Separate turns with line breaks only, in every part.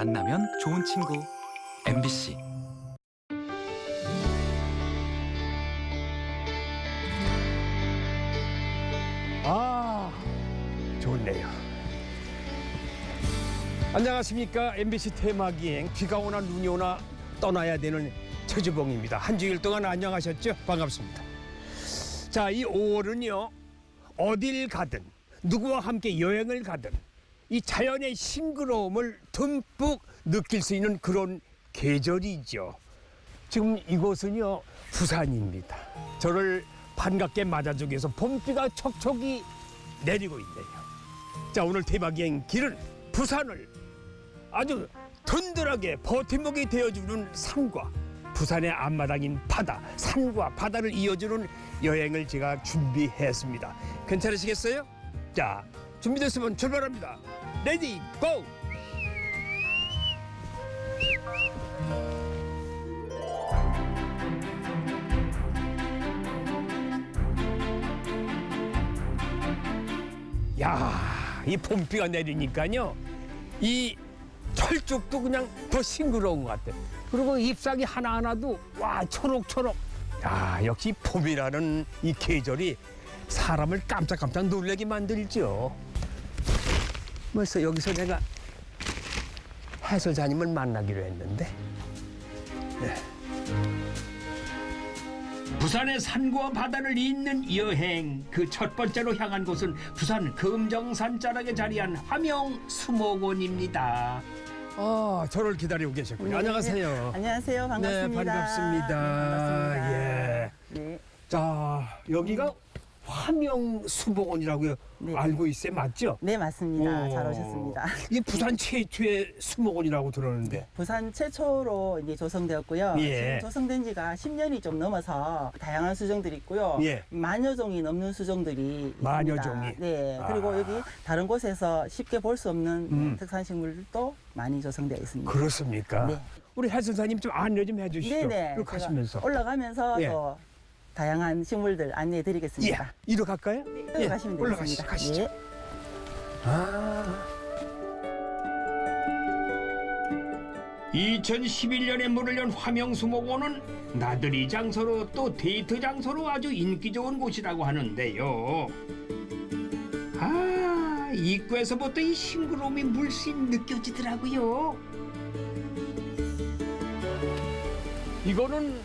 만나면 좋은 친구 MBC.
아, 좋네요. 안녕하십니까. MBC 테마기행 비가 오나 눈이 오나 떠나야 되는 최주봉입니다. 한 주일 동안 안녕하셨죠? 반갑습니다. 자, 이 5월은요. 어딜 가든 누구와 함께 여행을 가든 이 자연의 싱그러움을 듬뿍 느낄 수 있는 그런 계절이죠. 지금 이곳은요. 부산입니다. 저를 반갑게 맞아주기 위해서 봄비가 척척이 내리고 있네요. 자, 오늘 테마기행 길은 부산을 아주 든든하게 버팀목이 되어주는 산과 부산의 앞마당인 바다, 산과 바다를 이어주는 여행을 제가 준비했습니다. 괜찮으시겠어요? 자, 준비됐으면 출발합니다. 레디 고! 야, 이 봄비가 내리니까요. 이 철쭉도 그냥 더 싱그러운 것 같아. 그리고 잎사귀 하나하나도 와, 초록초록. 야, 역시 봄이라는 이 계절이 사람을 깜짝깜짝 놀라게 만들죠. 벌써 여기서 내가 해설자님을 만나기로 했는데. 네.
부산의 산과 바다를 잇는 여행, 그 첫 번째로 향한 곳은 부산 금정산 자락에 자리한 화명 수목원입니다.
아, 저를 기다리고 계셨군요.
네.
안녕하세요.
안녕하세요. 반갑습니다.
네, 반갑습니다.
네,
예.
네.
자, 여기가 화명 수목원이라고
네.
알고 있어요, 맞죠?
네, 맞습니다.
오.
잘 오셨습니다.
이게 부산 최초의 수목원이라고 들었는데.
부산 최초로 이제 조성되었고요.
예.
지금 조성된 지가 10년이 좀 넘어서 다양한 수종들이 있고요.
예.
만여 종이 넘는 수종들이
만여
있습니다.
종이?
네.
아.
그리고 여기 다른 곳에서 쉽게 볼 수 없는
음.
특산식물도 많이 조성되어 있습니다.
그렇습니까?
네.
우리 해선사님 좀 안내 좀 해주시죠.
네네.
이렇게 하시면서.
올라가면서
예.
또 다양한 식물들 안내해
예.
드리겠습니다.
이리 갈까요? 예.
올라가시면
올라가시죠.
되겠습니다.
가시죠.
네.
아.
2011년에 문을 연 화명수목원은 나들이 장소로 또 데이트 장소로 아주 인기 좋은 곳이라고 하는데요. 아, 입구에서부터 이 싱그러움이 물씬 느껴지더라고요.
이거는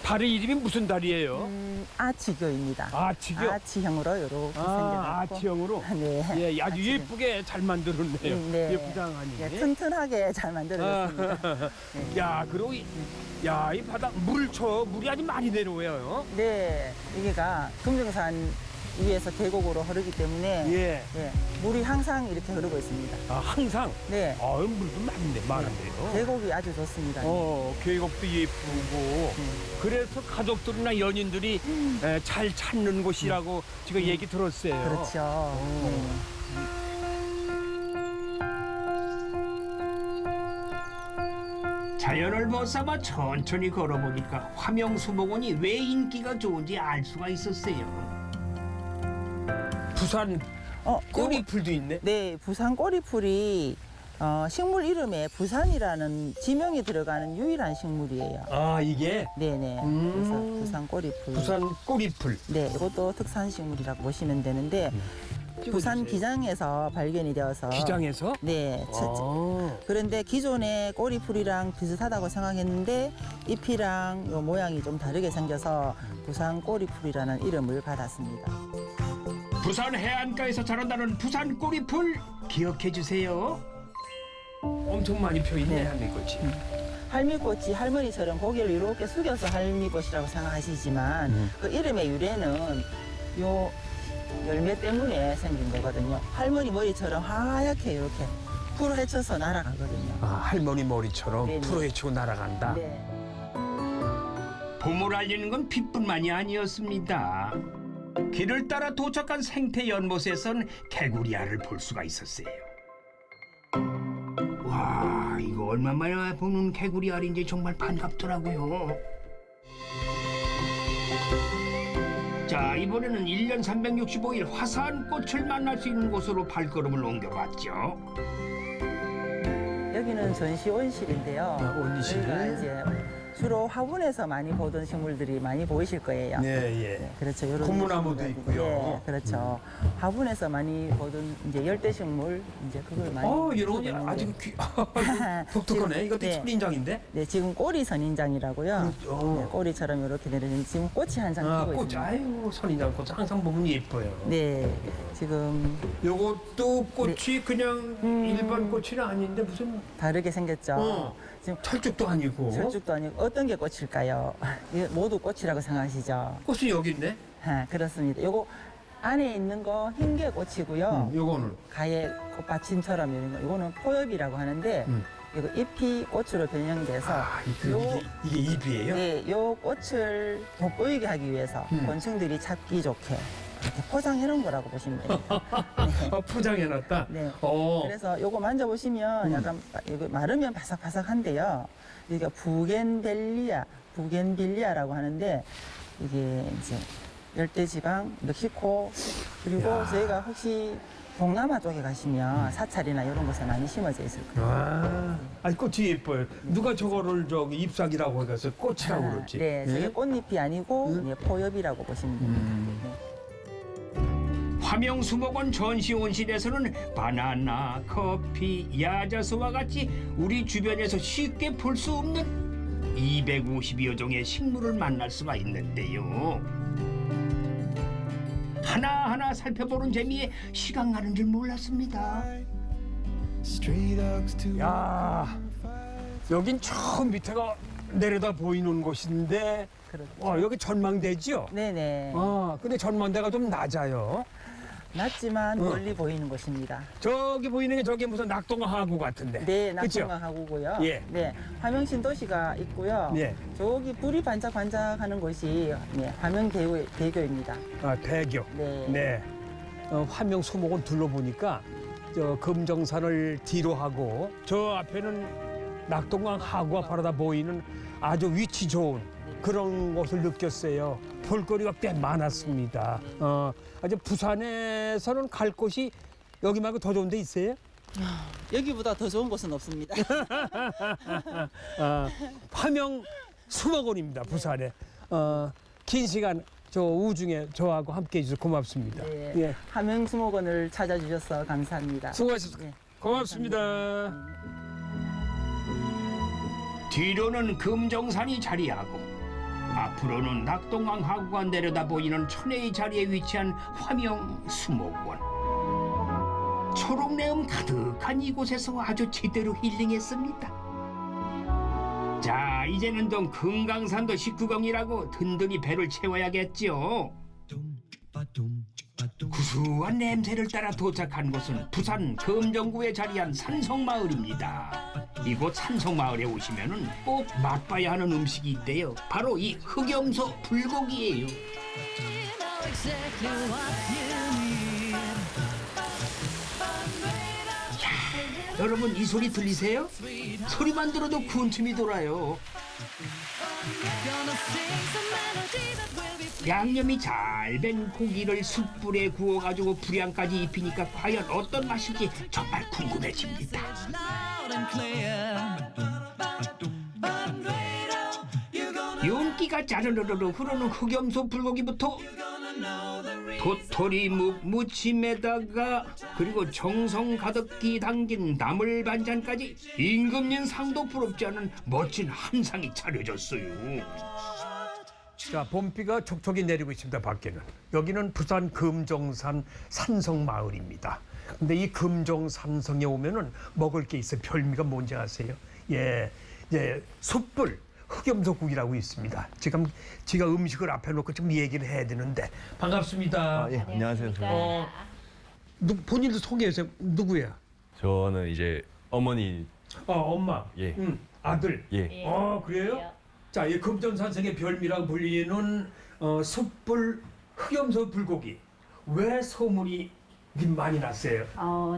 다리 이름이 무슨 다리예요?
아치교입니다.
아치교?
아치형으로 이렇게
아,
생겨갖고.
아치형으로?
네.
예, 아주
아치형.
예쁘게 잘 만들었네요.
네.
예, 부장하니.
예, 튼튼하게 잘 만들어졌습니다.
야, 그리고 이 바다 물이 아주 많이 내려와요.
네, 여기가 금정산 위에서 계곡으로 흐르기 때문에
예.
예, 물이 항상 이렇게 흐르고 있습니다.
아, 항상.
네,
물도 많은데요.
계곡이 아주 좋습니다.
계곡도 예쁘고. 그래서 가족들이나 연인들이 잘 찾는 곳이라고 지금 얘기 들었어요.
그렇죠. 네.
자연을 벗삼아 천천히 걸어보니까 화명수목원이 왜 인기가 좋은지 알 수가 있었어요.
부산
요거-
꼬리풀도 있네.
네, 부산 꼬리풀이 식물 이름에 부산이라는 지명이 들어가는 유일한 식물이에요.
아, 이게
네네. 그래서 부산 꼬리풀.
부산 꼬리풀.
네, 이것도 특산식물이라고 보시면 되는데 부산 기장에서 발견이 되어서
기장에서?
네. 그런데 기존의 꼬리풀이랑 비슷하다고 생각했는데 잎이랑 요 모양이 좀 다르게 생겨서 부산 꼬리풀이라는 이름을 받았습니다.
부산 해안가에서 자란다는 부산 꼬리풀 기억해 주세요.
엄청 많이 펴 있네,
네.
할미꽃이.
할미꽃이 할머니처럼 고개를 이렇게 숙여서 할미꽃이라고 생각하시지만 그 이름의 유래는 요 열매 때문에 생긴 거거든요. 할머니 머리처럼 하얗게 이렇게 풀헤쳐서 날아가거든요.
아, 할머니 머리처럼
네네.
풀어헤치고 날아간다.
네.
봄을 알리는 건 빛뿐만이 아니었습니다. 길을 따라 도착한 생태 연못에선 개구리알을 볼 수가 있었어요. 와, 이거 얼마만에 보는 개구리알인지 정말 반갑더라고요. 자, 이번에는 1년 365일 화사한 꽃을 만날 수 있는 곳으로 발걸음을 옮겨봤죠.
여기는 전시 온실인데요.
아, 온실.
저희가 이제 주로 화분에서 많이 보던 식물들이 많이 보이실 거예요.
네, 예.
그렇죠. 요런
고무나무도
식물들.
있고요.
네, 그렇죠. 화분에서 많이 보던 이제 열대식물 이제 그걸 많이.
이런 게
보는데.
아주 독특하네. 이것도
네.
천인장인데?
네, 지금 꼬리 선인장이라고요.
그렇죠.
네, 꼬리처럼 이렇게 내려진 지금 꽃이 한 장
아,
피고
꽃,
있습니다.
아유, 선인장 꽃 항상 보면 예뻐요.
네, 지금
요것도 꽃이 그냥 일반 꽃이 아닌데 무슨
다르게 생겼죠.
어.
지금
철쭉도 아니고
철쭉도 아니고 어떤 게 꽃일까요? 이게 모두 꽃이라고 생각하시죠?
꽃이 여기 있네.
아, 그렇습니다. 요거 안에 있는 거 흰 게 꽃이고요.
요거는
가에 꽃받침처럼 이런 거. 요거는 포엽이라고 하는데 이거 잎이 꽃으로 변형돼서
이게 잎이에요?
네, 요 꽃을 돋보이게 하기 위해서 곤충들이 잡기 좋게 이렇게 포장해 놓은 거라고 보시면 됩니다.
포장해놨다.
네.
어.
그래서 요거 만져보시면 약간 이거 마르면 바삭바삭한데요. 이게 부겐빌리아라고 하는데 이게 이제 열대지방, 멕시코 그리고 저희가 혹시 동남아 쪽에 가시면 사찰이나 이런 곳에 많이 심어져 있을 거예요.
아니 꽃이 예뻐요. 누가 저거를 저기 잎사귀라고 해서 꽃이라고 그러지?
네, 저게
예?
꽃잎이 아니고 네, 포엽이라고 보시면 됩니다. 네.
화명수목원 전시온실에서는 바나나, 커피, 야자수와 같이 우리 주변에서 쉽게 볼 수 없는 250여 종의 식물을 만날 수가 있는데요. 하나하나 살펴보는 재미에 시간 가는 줄 몰랐습니다.
야, 여긴 저 밑에가 내려다 보이는 곳인데,
그렇죠.
여기 전망대죠?
네네.
근데 전망대가 좀 낮아요.
낮지만 멀리 보이는 곳입니다.
저기 보이는 게 저게 무슨 낙동하구 같은데.
네,
그쵸?
낙동강하구고요.
예.
네, 화명신도시가 있고요.
예.
저기 불이 반짝반짝하는 곳이 네, 화명대교입니다.
대교.
네.
네. 화명 수목원 둘러보니까 저 금정산을 뒤로 하고 저 앞에는 낙동강 하구가 바라다 보이는 아주 위치 좋은 그런 것을 느꼈어요. 볼거리가 꽤 많았습니다. 아주 부산에서는 갈 곳이 여기 말고 더 좋은 데 있어요?
여기보다 더 좋은 곳은 없습니다.
화명 수목원입니다. 부산에. 긴 시간 저 우중에 저하고 함께해 주셔서 고맙습니다.
네.
예.
화명수목원을 찾아주셔서 감사합니다.
수고하셨습니다.
네.
고맙습니다.
뒤로는 금정산이 자리하고 앞으로는 낙동강 하구가 내려다 보이는 천혜의 자리에 위치한 화명수목원. 초록내음 가득한 이곳에서 아주 제대로 힐링했습니다. 자, 이제는 좀 금강산도 식구경이라고 든든히 배를 채워야겠죠. 구수한 냄새를 따라 도착한 곳은 부산 금정구에 자리한 산성마을입니다. 이곳 산성마을에 오시면은 꼭 맛봐야 하는 음식이 있대요. 바로 이 흑염소 불고기예요. 야, 여러분 이 소리 들리세요? 소리만 들어도 군침이 돌아요. 양념이 잘 된 고기를 숯불에 구워가지고 불향까지 입히니까 과연 어떤 맛일지 정말 궁금해집니다. 윤기가 짜르르르 흐르는 흑염소 불고기부터 도토리 무침에다가 그리고 정성 가득히 담긴 나물 반찬까지 임금님 상도 부럽지 않은 멋진 한상이 차려졌어요.
자, 봄비가 촉촉이 내리고 있습니다. 밖에는. 여기는 부산 금정산 산성마을입니다. 근데 이 금정산성에 오면은 먹을 게 있어요. 별미가 뭔지 아세요? 예, 숯불 흑염소국이라고 있습니다. 지금 제가 음식을 앞에 놓고 좀 얘기를 해야 되는데 반갑습니다.
예, 안녕하세요.
본인도 소개해주세요. 누구야?
저는 이제 어머니
엄마.
예.
아들.
예.
그래요? 자, 이 금정산성의 별미라고 불리는 숯불 흑염소 불고기. 왜 소문이 많이 났어요?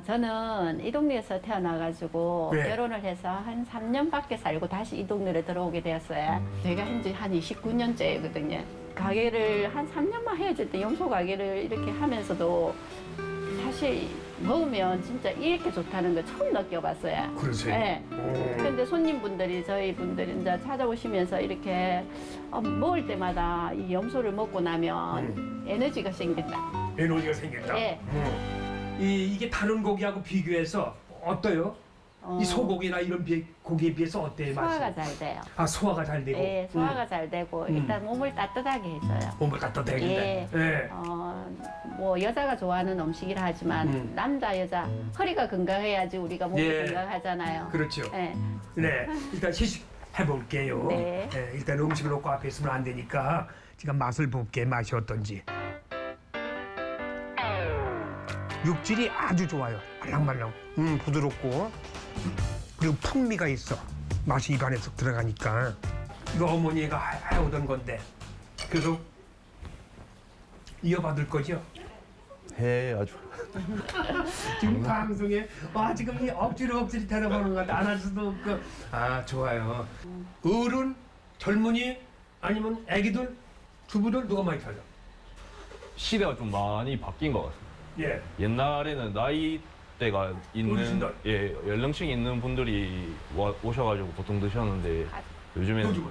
저는 이 동네에서 태어나가지고
네.
결혼을 해서 한 3년밖에 살고 다시 이 동네로 들어오게 되었어요. 제가 현재 한 29년째거든요. 가게를 한 3년만 헤어질 때 염소 가게를 이렇게 하면서도 사실 먹으면 진짜 이렇게 좋다는 거 처음 느껴봤어요.
그러세요?
네. 근데 손님분들이 저희 분들이 이제 찾아오시면서 이렇게 먹을 때마다 이 염소를 먹고 나면 에너지가 생긴다.
에너지가 생긴다.
예.
이게 다른 고기하고 비교해서 어때요? 이 소고기나 이런 고기에 비해서 어때요?
소화가 잘 돼요.
아, 소화가 잘 되고.
예, 소화가 잘 되고 일단 몸을 따뜻하게 해줘요.
몸을 갖다 대는데. 예.
뭐 여자가 좋아하는 음식이라 하지만 남자 여자 허리가 건강해야지 우리가 몸이
예.
건강하잖아요.
그렇죠.
예.
네, 일단 시식해 볼게요.
네.
일단 음식을 놓고 앞에 있으면 안 되니까 제가 맛을 볼게. 맛이 어떤지. 육질이 아주 좋아요. 말랑말랑. 부드럽고 그리고 풍미가 있어. 맛이 입안에 쏙 들어가니까. 이거 어머니가 해오던 건데 계속 이어받을 거죠?
해야죠.
지금 방송에 지금 이 억지로 대답하는 것 같아. 안 할 수도 없고. 아, 좋아요. 어른, 젊은이 아니면 애기들, 주부들 누가 많이 찾아?
시대가 좀 많이 바뀐 것 같습니다.
예.
옛날에는 나이대가 있는
어르신들.
연령층이 있는 분들이 오셔가지고 보통 드셨는데 요즘에는
요즘은?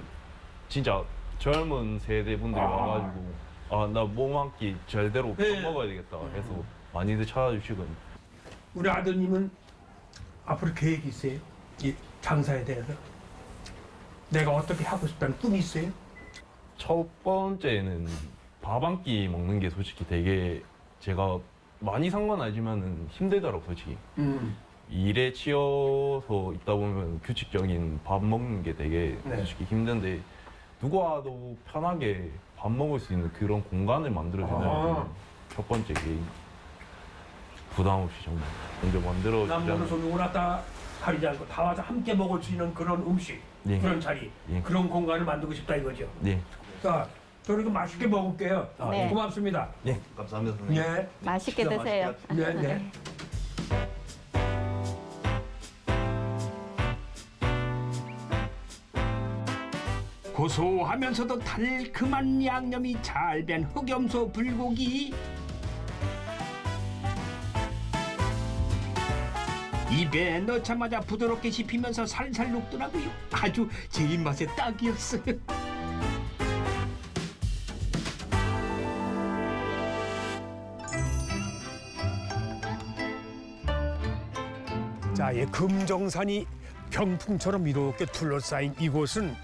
진짜 젊은 세대 분들이 와가지고 나 몸 한 끼 제대로 밥
네.
먹어야 되겠다 해서 많이들 찾아주시고.
우리 아드님은 앞으로 계획이 있어요? 이 장사에 대해서? 내가 어떻게 하고 싶다는 꿈이 있어요?
첫 번째는 밥 한 끼 먹는 게 솔직히 되게 제가 많이 산 건 아니지만은 힘들더라고 솔직히. 일에 치여서 있다 보면 규칙적인 밥 먹는 게 되게
네.
솔직히 힘든데 누가 와도 편하게 밥 먹을 수 있는 그런 공간을 만들어주는 첫 번째 게 부담 없이 정말 먼저
남모는
만들어주자는.
소리 오났다 가리지 않고 다 와서 함께 먹을 수 있는 그런 음식,
예.
그런 자리,
예.
그런 공간을 만들고 싶다 이거죠.
네.
자, 저는 이거 맛있게 먹을게요.
네.
고맙습니다.
네, 감사합니다 선생님.
네,
맛있게 드세요.
네, 네.
고소하면서도 달콤한 양념이 잘 밴 흑염소 불고기. 입에 넣자마자 부드럽게 씹히면서 살살 녹더라고요. 아주 제 입맛에 딱이었어요.
자, 이 금정산이 병풍처럼 이렇게 둘러싸인 이곳은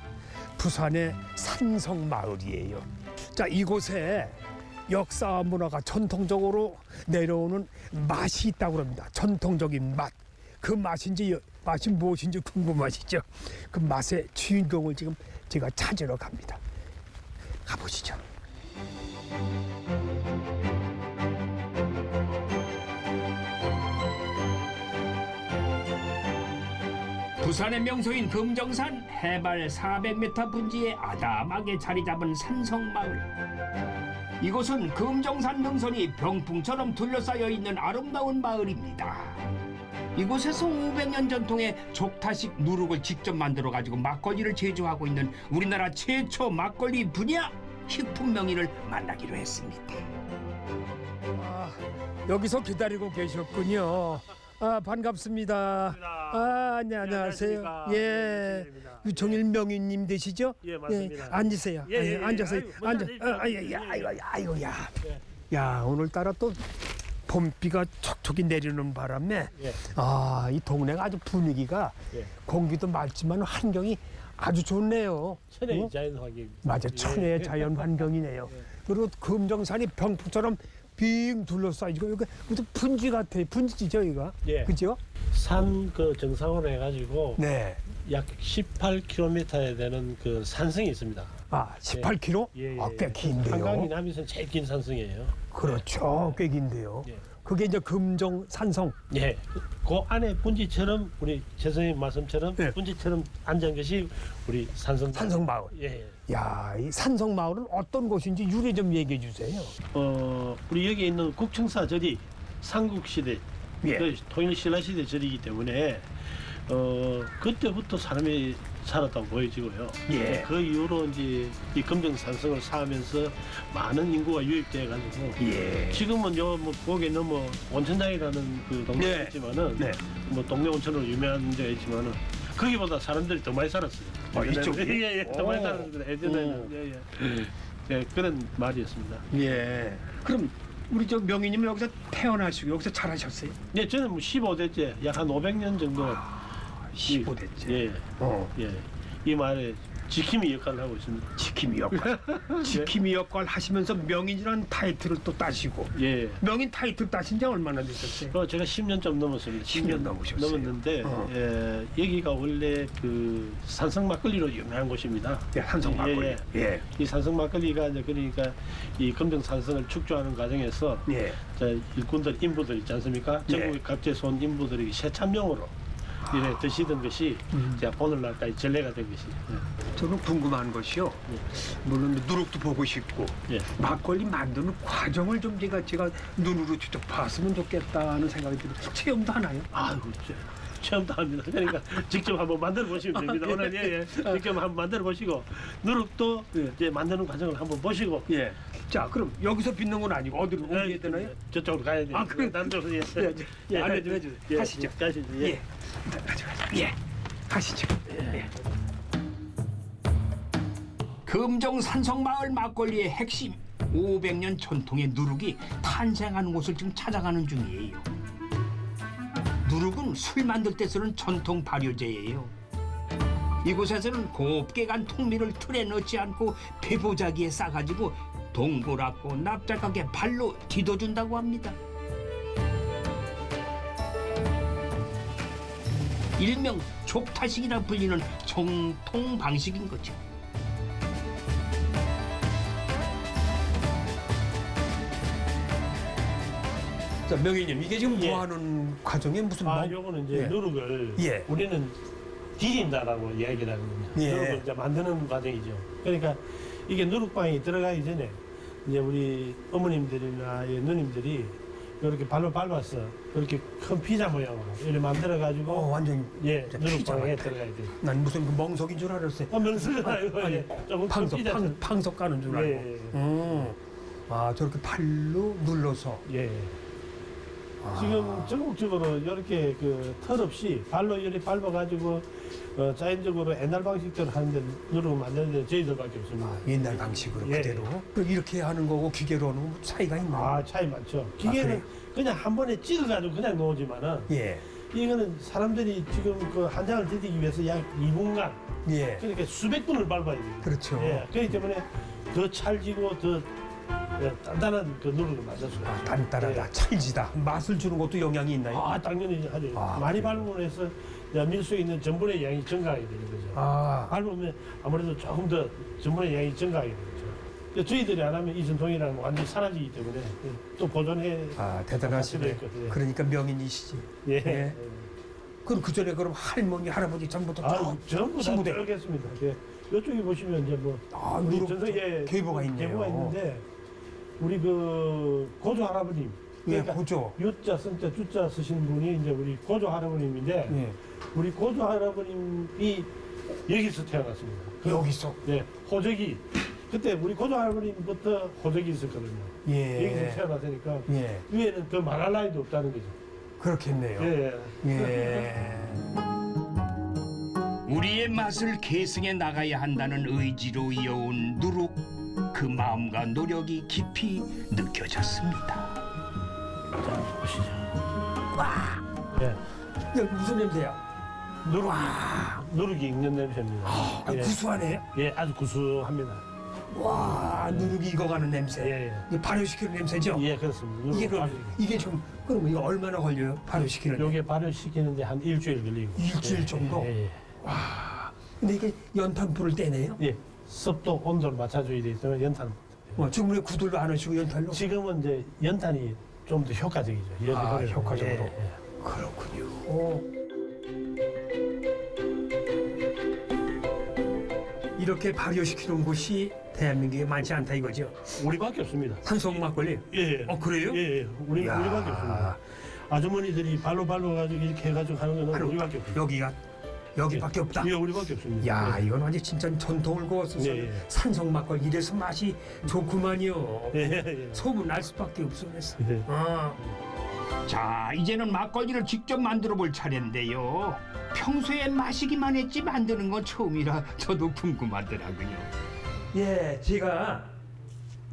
부산의 산성마을이에요. 자, 이곳에 역사와 문화가 전통적으로 내려오는 맛이 있다고 합니다. 전통적인 맛. 그 맛이 무엇인지 궁금하시죠? 그 맛의 주인공을 지금 제가 찾으러 갑니다. 가보시죠.
부산의 명소인 금정산 해발 400m 분지에 아담하게 자리 잡은 산성마을. 이곳은 금정산 능선이 병풍처럼 둘러싸여 있는 아름다운 마을입니다. 이곳에서 500년 전통의 족타식 누룩을 직접 만들어 가지고 막걸리를 제조하고 있는 우리나라 최초 막걸리 분야 식품 명인을 만나기로 했습니다.
여기서 기다리고 계셨군요. 반갑습니다. 네, 안녕하세요. 예, 유종일 명인님 되시죠?
예, 맞습니다.
앉으세요.
예,
앉으세요.
아이고,
앉아.
먼저
아이고, 야, 오늘따라 또 봄비가 촉촉이 내리는 바람에
예.
이 동네가 아주 분위기가
예.
공기도 맑지만 환경이 아주 좋네요.
천혜의
응?
자연 환경입니다.
맞아,
예.
천혜의 자연 환경이네요. 그리고 금정산이 병풍처럼 빙 둘러싸이고 이거 무슨 분지 같아요. 분지죠, 이거.
예.
그죠?
산 그 정상으로 해가지고
네.
약 18km에 되는 그 산성이 있습니다.
18km?
예,
꽤 긴데요.
한강이 남에서는 제일 긴 산성이에요.
그렇죠, 꽤 긴데요.
예.
그게 이제 금정산성.
예. 그 안에 분지처럼 우리 재선생님 말씀처럼
예.
분지처럼 앉은 것이 우리
산성마을.
예.
야, 이 산성마을은 어떤 곳인지 유래 좀 얘기해 주세요.
우리 여기 있는 국청사 절이 삼국시대,
예.
그 통일신라 시대 절이기 때문에 그때부터 사람이 살았다고 보여지고요.
예.
그 이후로 이제 이 검정산성을 쌓으면서 많은 인구가 유입돼 가지고
예.
지금은 요뭐 거기는 뭐 온천장이라는 그 동네가
네.
있지만은
네.
뭐 동네 온천으로 유명한 데가 있지만은 거기보다 사람들이 더 많이 살았어요.
이쪽이?
예예 더 많이
오.
살았는데 예전에는 예예 예, 그런 말이었습니다.
예. 그럼 우리 저 명희님 여기서 태어나시고 여기서 자라셨어요?
예 저는 뭐 15대째 약 한 500년 정도
15대째.
예.
어.
예. 이 말에 지킴이 역할을 하고 있습니다.
지킴이 역할. 지킴이 역할 하시면서 명인이라는 타이틀을 또 따시고.
예.
명인 타이틀 따신 지 얼마나 되셨어요?
제가 10년 좀 넘었습니다.
10년 넘으셨어요.
넘었는데
어.
예, 여기가 원래 그 산성 막걸리로 유명한 곳입니다.
예, 산성 막걸리.
예,
예.
이 산성 막걸리가 이제 그러니까 이 검정 산성을 축조하는 과정에서
예.
일꾼들 인부들 있지 않습니까?
예.
전국 각지에서 온 인부들이 세참용으로 이래 드시던 것이 제가 오늘날까지 전례가 된 것이.
저는 궁금한 것이요. 물론 누룩도 보고 싶고
예.
막걸리 만드는 과정을 좀 제가 눈으로 직접 봤으면 좋겠다는 생각이 들어요. 체험도 하나요?
아이고, 체험도 합니다. 그러니까 직접 한번 만들어 보시면 됩니다. 오늘 예. 직접 한번 만들어 보시고 누룩도 이제 만드는 과정을 한번 보시고.
예. 자, 그럼 여기서 빚는 건 아니고 어디로 옮겨야 되나요?
저쪽으로 가야 돼요.
아, 그래.
남쪽으로
예, 안내 좀 해주세요. 가시죠.
가시죠. 예.
예. 예. 가시죠. 예.
금정 산성마을 막걸리의 핵심 500년 전통의 누룩이 탄생하는 곳을 지금 찾아가는 중이에요. 누룩은 술 만들 때 쓰는 전통 발효제예요. 이곳에서는 곱게 간 통밀을 틀에 넣지 않고 배보자기에 싸가지고 동그랗고 납작하게 발로 뒤둬준다고 합니다. 일명 족타식이라 불리는 정통 방식인 거죠.
자, 명희님, 이게 지금
예.
뭐 하는 과정에 무슨
요거는 이제
예.
누룩을
예.
우리는 디린다라고 이야기를 하거든요.
예.
누룩을 이제 만드는 과정이죠. 그러니까 이게 누룩방이 들어가기 전에 이제 우리 어머님들이나 누님들이 이렇게 발로 밟아서 이렇게 큰 피자 모양으로 이렇게 만들어 가지고
완전
예
피자
누룩방에
같아.
들어가야 돼요.
난 무슨 그 멍석인 줄 알았어요.
명수가 아니고
아니,
예, 조금 큰
팡석,
피자처럼.
팡석 가는 줄 알고.
예.
아, 저렇게 팔로 눌러서.
예. 지금 전국적으로 이렇게 그 털 없이 발로 이렇게 밟아가지고 자연적으로 옛날 방식대로 하는데 누르고 만드는데 저희들밖에 없습니다.
옛날 방식으로
예.
그대로. 그럼 이렇게 하는 거고 기계로 하는 거 차이가 있나요?
아 차이 많죠. 기계는
그래요?
그냥 한 번에 찍어가지고 그냥 놓지만은
예.
이거는 사람들이 지금 그 한 장을 디디기 위해서 약 2분간
예.
그러니까 수백 분을 밟아야 돼요.
그렇죠.
예. 그렇기 때문에 더 찰지고 더 단단한 그 누룩을 만들 수가 있어요.
단단하다,
예.
찰지다. 맛을 주는 것도 영향이 있나요?
아 당연히 하죠.
아,
많이
그래요?
밟으면 해서 밀수에 있는 전분의 양이 증가하게 되는 거죠.
아,
밟으면 아무래도 조금 더 전분의 양이 증가하게 되죠. 저희들이 안 하면 이 전통이라는 건 완전히 사라지기 때문에 또 보존해.
대단하시네.
있거든요.
그러니까 명인이시지.
예.
예. 그럼 그 전에 그럼 할머니, 할아버지 전부 다
전부 다
친구들.
들어겠습니다. 예. 이쪽에 보시면 이제 뭐 우리
누룩
전통에
계보가 있네요.
계보가 있는데 우리 그 고조 할아버님.
예,
그러니까
고조.
유자, 성자, 주자 쓰신 분이 이제 우리 고조 할아버님인데
예.
우리 고조 할아버님이 여기서 태어났습니다.
여기서.
예, 호적이 그때 우리 고조 할아버님부터 호적이 있었거든요. 여기서
예.
태어났으니까
예.
위에는 더 말할 나이도 없다는 거죠.
그렇겠네요.
예.
예.
우리의 맛을 계승해 나가야 한다는 의지로 이어온 누룩, 그 마음과 노력이 깊이 느껴졌습니다.
자, 보시죠. 예.
이거 무슨 냄새야?
누룩이 익는 냄새입니다. 예.
구수하네.
예, 아주 구수합니다.
와, 누룩이 익어가는 냄새.
예, 예.
이게 발효시키는 냄새죠?
예, 그렇습니다.
이게
누룩
이게 좀 그럼 이거 얼마나 걸려요? 발효시키는?
요게 발효시키는데 한 일주일 걸리고.
일주일 정도?
예, 예.
근데 이게 연탄불을 떼네요?
예. 습도 온도를 맞춰줘야 되기 때문에 연탄.
지금은 구들도 안 하시고 연탄로?
지금은 이제 연탄이 좀 더 효과적이죠.
효과적으로.
예, 예.
그렇군요. 이렇게 발효시키는 곳이 대한민국에 많지 않다 이거죠?
우리밖에 없습니다.
산성 막걸리?
예.
그래요?
예, 예.
이야.
우리밖에 없습니다. 아주머니들이 발로 가지고 이렇게 해가지고 하는 거는 우리밖에 없습니다.
여기가 여기밖에 없다.
예, 우리밖에 없습니다.
야,
예.
이건 완전 진짜 전통을 거어서
예, 예.
산성 막걸리 이래서 맛이 좋구만요.
예, 예.
소문 날 수밖에 없어 그래서.
예.
자, 이제는 막걸리를 직접 만들어 볼 차례인데요. 평소에 마시기만 했지 만드는 건 처음이라 저도 궁금하더라고요.
예, 제가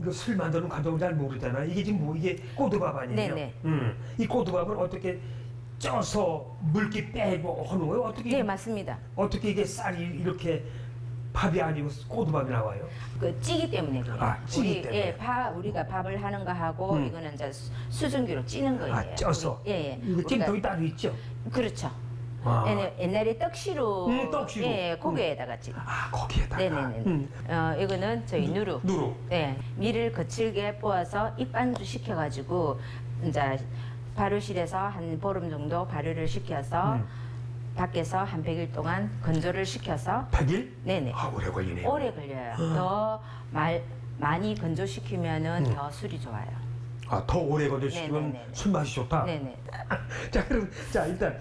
이거 술 만드는 과정을 잘 모르잖아. 이게 지금 뭐 이게 꼬두밥 아니에요?
네네.
이 꼬두밥을 어떻게 쪄서 물기 빼고 하는 거예요? 어떻게
네, 맞습니다.
어떻게 이게 쌀이 이렇게 밥이 아니고 꼬두밥이 나와요?
그 찌기 때문에 그래요.
아, 찌기
우리,
때문에.
예, 우리가 밥을 하는 거 하고 이거는 이제 수증기로 찌는 거예요.
아, 쪄서.
예, 예.
이거 찜통이 따로 있죠?
그렇죠.
아.
옛날에 떡시루.
떡시루.
예, 고기에다가 찌.
아, 거기에다가.
네네네. 이거는 저희 누루.
누루.
네, 밀을 거칠게 뽀아서 입반주 시켜가지고 이제 발효실에서 한 보름 정도 발효를 시켜서 밖에서 한 100일 동안 건조를 시켜서
100일?
네네.
아, 오래 걸리네요.
오래 걸려요. 더 많이 건조시키면은 더 술이 좋아요.
아, 더 오래 건조시키면
네네네네.
술 맛이 좋다.
네네.
자, 그럼 일단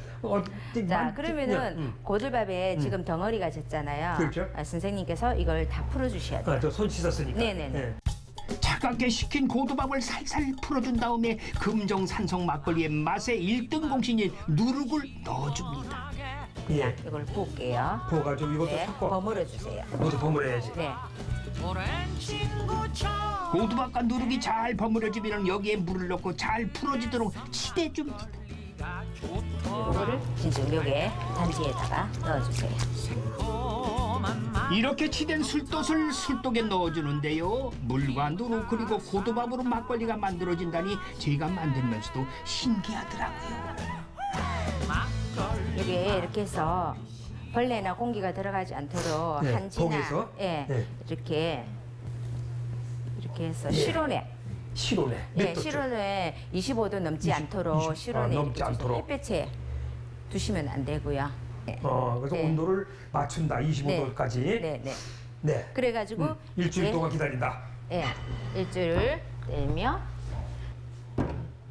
자, 그러면은 고들밥에 지금 덩어리가 졌잖아요.
그렇죠.
선생님께서 이걸 다 풀어주셔야 돼요.
저 손 씻었으니까.
네네네.
예.
차갑게 식힌 고두밥을 살살 풀어준 다음에 금정 산성 막걸리의 맛의 1등 공신인 누룩을 넣어줍니다.
예.
이걸 부을게요.
부어가지고 이것도
네,
섞어.
버무려 주세요.
모두 버무려야지.
네.
고두밥과 누룩이 잘 버무려지면 여기에 물을 넣고 잘 풀어지도록 치대줍니다.
이거를 진정력에 단지에다가 넣어주세요.
이렇게 치댄 술돛을 술독에 넣어주는데요. 물과 누룩 그리고 고두밥으로 막걸리가 만들어진다니 제가 만들면서도 신기하더라고요.
여기에 이렇게 해서 벌레나 공기가 들어가지 않도록
네,
한지나
독에서?
예,
네.
이렇게 해서
예.
실온에
실온에.
예,
몇 도죠?
실온에 25도 넘지 않도록 실온에
넘지
이렇게
않도록.
햇볕에 두시면 안 되고요. 네.
그래서
네.
온도를 맞춘다. 25도까지.
네, 네.
네.
그래가지고
일주일
이제,
동안 기다린다.
예, 일주일 되면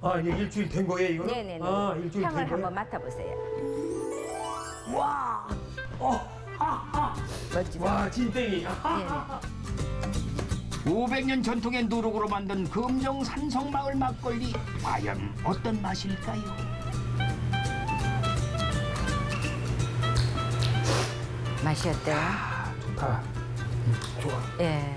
아, 이게 일주일 된 거예요, 이거는?
네네네.
아, 일주일
향을
된 거예요?
한번 맡아보세요. 멋지죠?
와, 진땡이.
네.
500년 전통의 누룩으로 만든 금정 산성마을 막걸리 과연 어떤 맛일까요?
맛이 어때요?
좋다. 좋아.
예.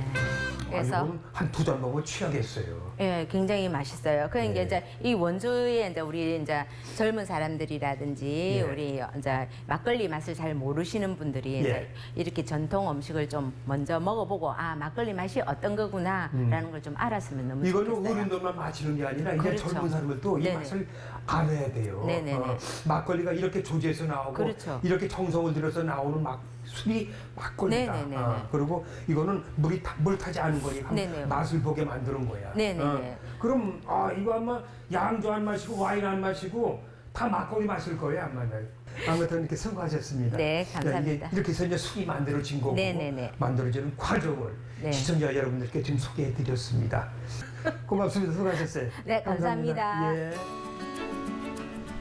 그래서
한 두 잔 먹으면 취하겠어요.
예, 굉장히 맛있어요. 그러니까
네.
이제 이 원조에 이제 우리 이제 젊은 사람들이라든지
네.
우리 이제 막걸리 맛을 잘 모르시는 분들이 이제
예.
이렇게 전통 음식을 좀 먼저 먹어보고 아 막걸리 맛이 어떤 거구나라는 걸 좀 알았으면 너무
이거는
좋겠어요.
어른들만 마시는 게 아니라 이제
그렇죠.
젊은 사람들도 이
네네.
맛을 알아야 돼요.
네네네.
막걸리가 이렇게 조제해서 나오고
그렇죠.
이렇게 정성을 들여서 나오는 술이 막걸리다.
네네네.
그리고 이거는 물 타지 않은 거니까
네네.
맛을 보게 만드는 거야.
네네네.
그럼 이거 아마 양주 안 마시고 와인 안 마시고 다 막걸리 마실 거예요 아마. 아무튼 이렇게 성공하셨습니다.
네, 감사합니다.
이게 이렇게 해서 이제 술이 만들어진 거고
네네네.
만들어지는 과정을
네.
시청자 여러분들께 지금 소개해드렸습니다. 고맙습니다. 수고하셨어요.
네, 감사합니다.
예.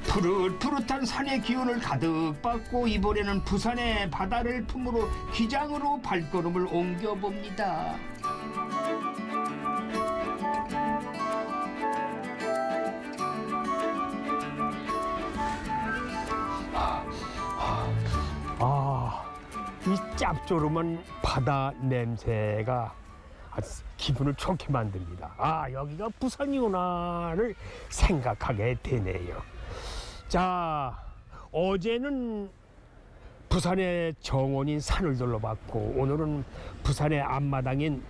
푸릇푸릇한 산의 기운을 가득 받고 이번에는 부산의 바다를 품으로 기장으로 발걸음을 옮겨봅니다.
이 짭조름한 바다 냄새가 아주 기분을 좋게 만듭니다. 여기가 부산이구나를 생각하게 되네요. 자, 어제는 부산의 정원인 산을 둘러봤고 오늘은 부산의 앞마당인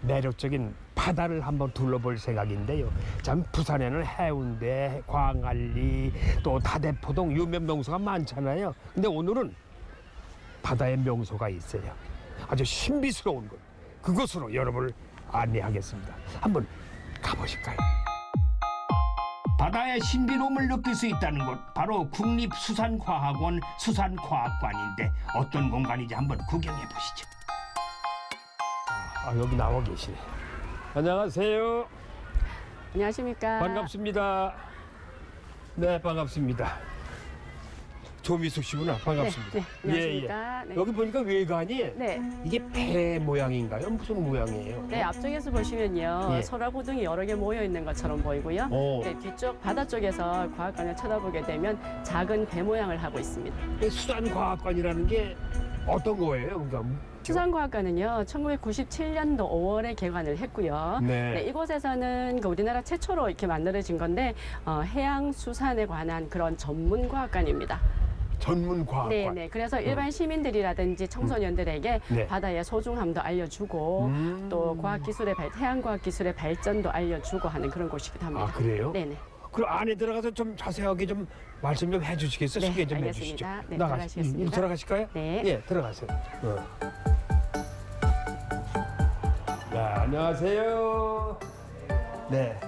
매력적인 바다를 한번 둘러볼 생각인데요. 참 부산에는 해운대, 광안리, 또 다대포동 유명 명소가 많잖아요. 근데 오늘은 바다의 명소가 있어요. 아주 신비스러운 곳. 그곳으로 여러분을 안내하겠습니다. 한번 가보실까요?
바다의 신비로움을 느낄 수 있다는 곳 바로 국립수산과학원 수산과학관인데 어떤 공간인지 한번 구경해 보시죠.
여기 나와 계시네. 안녕하세요.
안녕하십니까.
반갑습니다. 네, 반갑습니다. 조미숙 씨구나. 반갑습니다.
네, 안녕하십니까. 네.
여기 보니까 외관이
네.
이게 배 모양인가요? 무슨 모양이에요?
네, 앞쪽에서 보시면요.
예.
소라고등이 여러 개 모여 있는 것처럼 보이고요.
오.
네, 뒤쪽 바다 쪽에서 과학관을 쳐다보게 되면 작은 배 모양을 하고 있습니다.
수산과학관이라는 게 어떤 거예요? 그러니까
수산과학관은요, 1997년도 5월에 개관을 했고요.
네.
이곳에서는 그 우리나라 최초로 이렇게 만들어진 건데 해양 수산에 관한 그런 전문 과학관입니다.
전문과학관.
네, 네. 그래서 일반 시민들이라든지 청소년들에게
네.
바다의 소중함도 알려주고 또 해양과학 기술의 발전도 알려주고 하는 그런 곳이기도 합니다.
아, 그래요?
네, 네.
그럼 안에 들어가서 좀 자세하게 좀 말씀 좀 해주시겠어요?
네,
소개 좀
알겠습니다.
해주시죠.
네, 들어가시겠습니다.
들어가실까요?
네.
예, 들어가세요. 네, 안녕하세요. 네.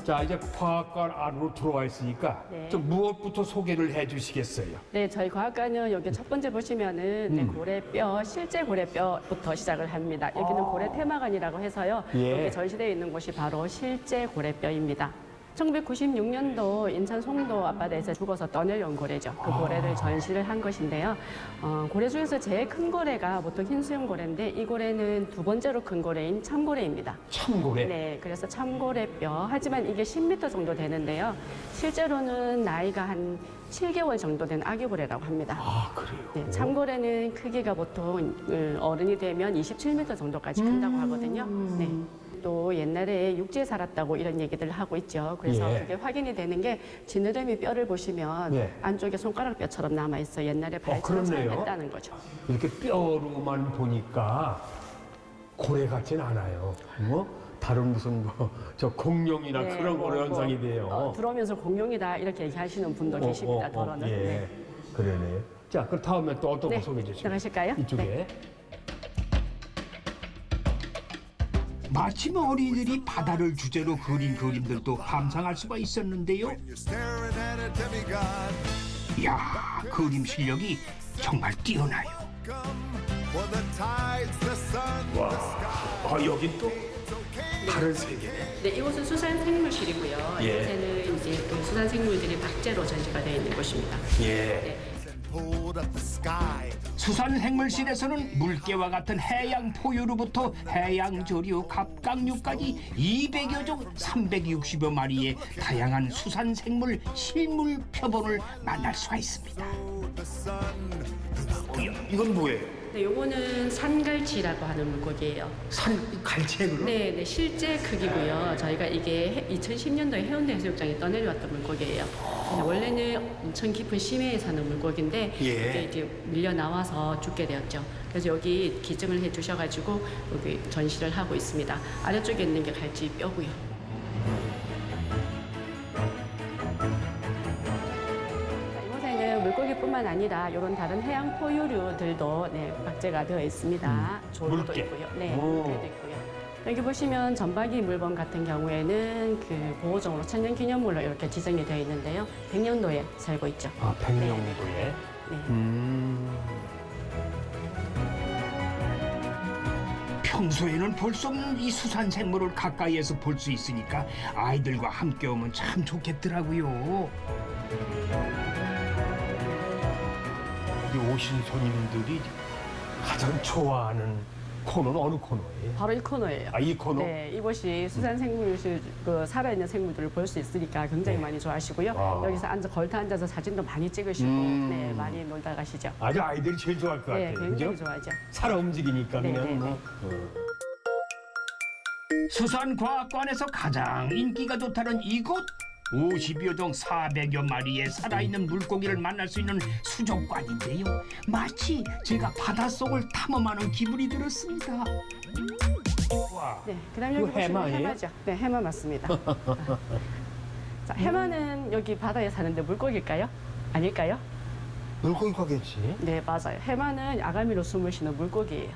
자, 이제 과학관 안으로 들어와 있으니까
네.
좀 무엇부터 소개를 해주시겠어요?
네, 저희 과학관은 여기 첫 번째 보시면은 네, 고래뼈, 실제 고래뼈부터 시작을 합니다. 여기는 고래 테마관이라고 해서요.
예.
여기 전시되어 있는 곳이 바로 실제 고래뼈입니다. 1996년도 인천 송도 앞바다에서 죽어서 떠내려온 고래죠. 그 고래를 전시를 한 것인데요. 고래 중에서 제일 큰 고래가 보통 흰수염 고래인데 이 고래는 두 번째로 큰 고래인 참고래입니다.
참고래.
네, 그래서 참고래뼈. 하지만 이게 10m 정도 되는데요. 실제로는 나이가 한 7개월 정도 된 아기 고래라고 합니다.
아, 그래요?
네, 참고래는 크기가 보통 어른이 되면 27m 정도까지 큰다고 하거든요. 네. 또 옛날에 육지에 살았다고 이런 얘기들을 하고 있죠. 그래서
예.
그게 확인이 되는 게 지느러미 뼈를 보시면
예.
안쪽에 손가락 뼈처럼 남아 있어 옛날에 발처럼
그렇네요.
사용했다는 거죠.
이렇게 뼈로만 보니까 고래 같진 않아요. 뭐 다른 무슨 저 공룡이나
네,
그런 거로 현상이 돼요.
들어오면서 공룡이다 이렇게 얘기하시는 분도 계십니다. 더러는.
예,
네.
그러네요. 자, 그럼 다음에 또 어떤
네,
거 소개해 주시죠?
들어가실까요?
이쪽에.
네.
마침 어린이들이 바다를 주제로 그린 그림들도 감상할 수가 있었는데요. 이야, 그림 실력이 정말 뛰어나요.
여긴 또 다른 세계네.
네, 이곳은 수산생물실이고요.
예.
이곳에는 이제 그 수산생물들이 박제로 전시가 되어 있는 곳입니다.
예.
네.
수산생물실에서는 물개와 같은 해양 포유류부터 해양 조류, 갑각류까지 200여 종 360여 마리의 다양한 수산생물 실물 표본을 만날 수가 있습니다.
이건 뭐예요?
네, 요거는 산갈치라고 하는 물고기예요.
갈치액으로?
네, 네, 실제 크기고요. 저희가 이게 2010년도에 해운대 해수욕장에 떠내려왔던 물고기예요. 네, 원래는 엄청 깊은 심해에 사는 물고기인데
예.
이게 이제 밀려 나와서 죽게 되었죠. 그래서 여기 기증을 해주셔가지고 여기 전시를 하고 있습니다. 아래쪽에 있는 게 갈치 뼈고요. 이곳에는 물고기뿐만 아니라 이런 다른 해양 포유류들도 네, 박제가 되어 있습니다. 조류도
물개.
있고요. 네,
오.
물개도 있고요. 여기 보시면 전박이 물범 같은 경우에는 그 보호종으로 천년기념물로 이렇게 지정이 되어 있는데요. 백령도에 살고 있죠.
아, 백령도에.
네.
평소에는 볼 수 없는 이 수산생물을 가까이에서 볼 수 있으니까 아이들과 함께 오면 참 좋겠더라고요.
이 오신 손님들이 가장 좋아하는 코너는 어느 코너예요?
바로 이 코너예요.
아, 이 코너?
네, 이곳이 수산생물실 그 살아있는 생물들을 볼 수 있으니까 굉장히
네.
많이 좋아하시고요.
아.
여기서 걸터 앉아서 사진도 많이 찍으시고 네, 많이 놀다 가시죠.
아주 아이들이 제일 좋아할 것
네,
같아요.
굉장히
그죠?
좋아하죠.
살아 움직이니까
네,
그냥
네,
뭐.
수산과학관에서 가장 인기가 좋다는 이곳 50여 종 400여 마리의 살아있는 물고기를 만날 수 있는 수족관인데요. 마치 제가 바닷속을 탐험하는 기분이 들었습니다.
와.
네, 그다음
이거
여기 보시면
해마예요?
해마죠. 네, 해마 맞습니다. 자, 해마는 여기 바다에 사는데 물고기일까요? 아닐까요?
물고기가겠지.
네, 맞아요. 해마는 아가미로 숨을 쉬는 물고기예요.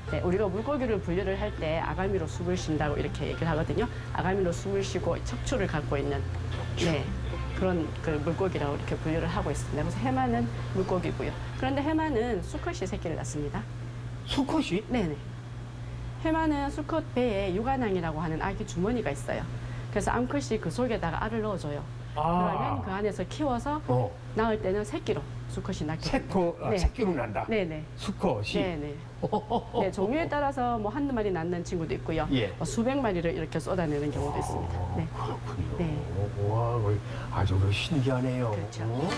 네, 우리가 물고기를 분류를 할 때 아가미로 숨을 쉰다고 이렇게 얘기를 하거든요. 아가미로 숨을 쉬고 척추를 갖고 있는 네, 그런 그 물고기라고 이렇게 분류를 하고 있습니다. 그래서 해마는 물고기고요. 그런데 해마는 수컷이 새끼를 낳습니다.
수컷이?
네네. 해마는 수컷 배에 유관양이라고 하는 아기 주머니가 있어요. 그래서 암컷이 그 속에다가 알을 넣어줘요. 그러면 그 안에서 키워서 낳을 때는 새끼로 수컷이 낳게 됩니다. 네.
새끼로 난다.
네네.
수컷이.
네네. 네, 종류에 따라서 뭐 한두 마리 낳는 친구도 있고요.
예.
뭐 수백 마리를 이렇게 쏟아내는 경우도 있습니다. 네.
그렇군요.
네.
와, 아주 신기하네요.
그렇죠.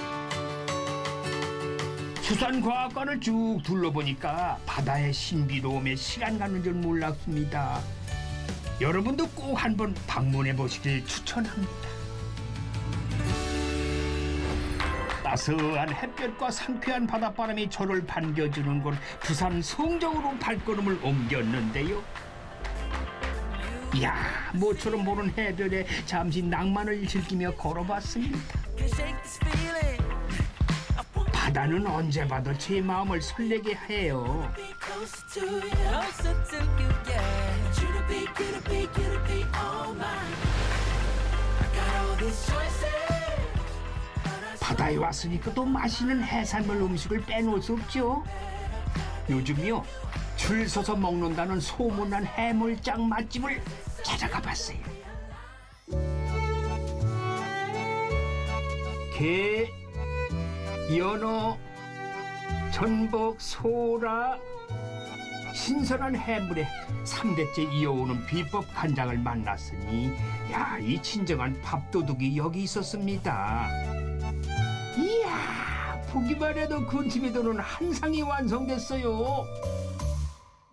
수산과학관을 쭉 둘러보니까 바다의 신비로움에 시간 가는 줄 몰랐습니다. 여러분도 꼭 한번 방문해 보시길 추천합니다. 따스한 햇볕과 상쾌한 바닷바람이 저를 반겨주는 곳 부산 송정으로 발걸음을 옮겼는데요. 이야, 모처럼 보는 해변에 잠시 낭만을 즐기며 걸어봤습니다. 바다는 언제 봐도 제 마음을 설레게 해요. 바다에 왔으니까 또 맛있는 해산물 음식을 빼놓을 수 없죠. 요즘요, 줄 서서 먹는다는 소문난 해물장 맛집을 찾아가 봤어요. 게, 연어, 전복, 소라, 신선한 해물에 3대째 이어오는 비법 간장을 만났으니 야, 이 진정한 밥도둑이 여기 있었습니다. 이야, 보기만 해도 군침이 도는 한 상이 완성됐어요.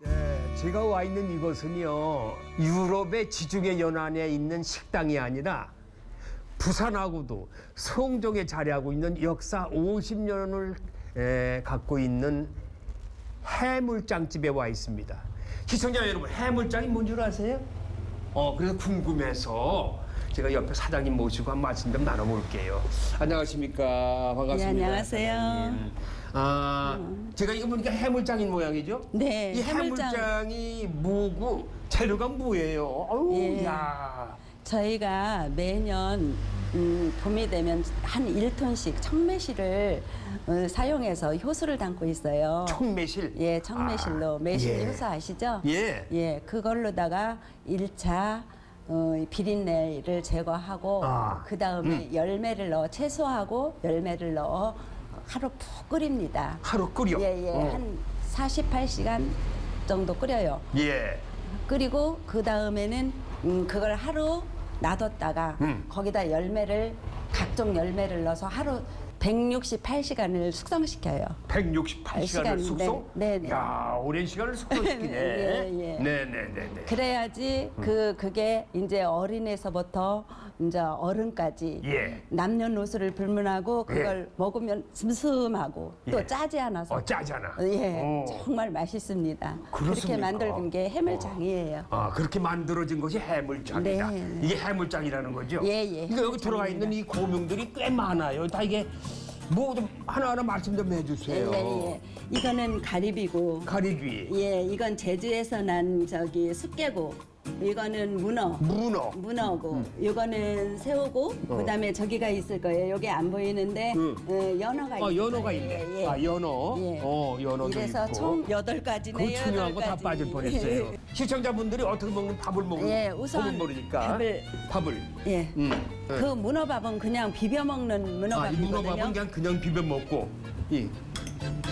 네, 제가 와 있는 이곳은요, 유럽의 지중해 연안에 있는 식당이 아니라 부산하고도 송정에 자리하고 있는 역사 50년을 갖고 있는 해물장집에 와 있습니다. 시청자 여러분, 해물장이 뭔 줄 아세요? 그래서 궁금해서 제가 옆에 사장님 모시고 한 말씀 좀 나눠볼게요. 안녕하십니까? 반갑습니다.
네, 안녕하세요.
제가 이거 보니까 해물장인 모양이죠?
네,
이 해물장이 뭐고 재료가 뭐예요? 아유,
예.
야.
저희가 매년 봄이 되면 한 1톤씩 청매실을 사용해서 효소를 담고 있어요.
청매실?
예, 청매실로 매실
예.
효소 아시죠?
예.
예, 그걸로다가 1차 비린내를 제거하고 그 다음에 열매를 넣어 채소하고 열매를 넣어 하루 푹 끓입니다.
하루 끓여?
예, 예. 한 48시간 정도 끓여요.
예.
그리고 그 다음에는 그걸 하루 놔뒀다가 거기다 각종 열매를 넣어서 하루 168시간을 숙성시켜요.
168시간을 숙성?
네, 네.
야, 오랜 시간을 숙성시키네.
예, 예.
네네네.
그래야지 그게 이제 어린에서부터 이제 어른까지
예.
남녀노소를 불문하고 그걸 먹으면 슴슴하고 또
예.
짜지 않아서
짜지 않아.
예, 정말 맛있습니다. 그렇게
그렇습니까?
만든 게 해물장이에요.
그렇게 만들어진 것이 해물장이다.
네, 네.
이게 해물장이라는 거죠?
예, 예,
그러니까 여기 들어가 있는 이 고명들이 꽤 많아요. 다 이게 뭐 좀 하나하나 말씀 좀 해주세요.
예, 예. 이거는 가리비고,
가리비,
예, 이건 제주에서 난 숙개고, 이거는 문어고, 이거는 새우고, 그다음에 저기가 있을 거예요. 여기 안 보이는데 연어가 있어요.
연어가 있네.
예, 예.
연어.
예.
연어도
이래서
있고.
총 8가지네요.
그 중요한 거 다 빠질 뻔했어요. 시청자분들이 어떻게 먹는 밥을 먹는
예, 우선
보면 모르니까 밥을.
예. 그 문어밥은 그냥 비벼 먹는
이
문어밥이거든요.
문어밥은 그냥 비벼 먹고.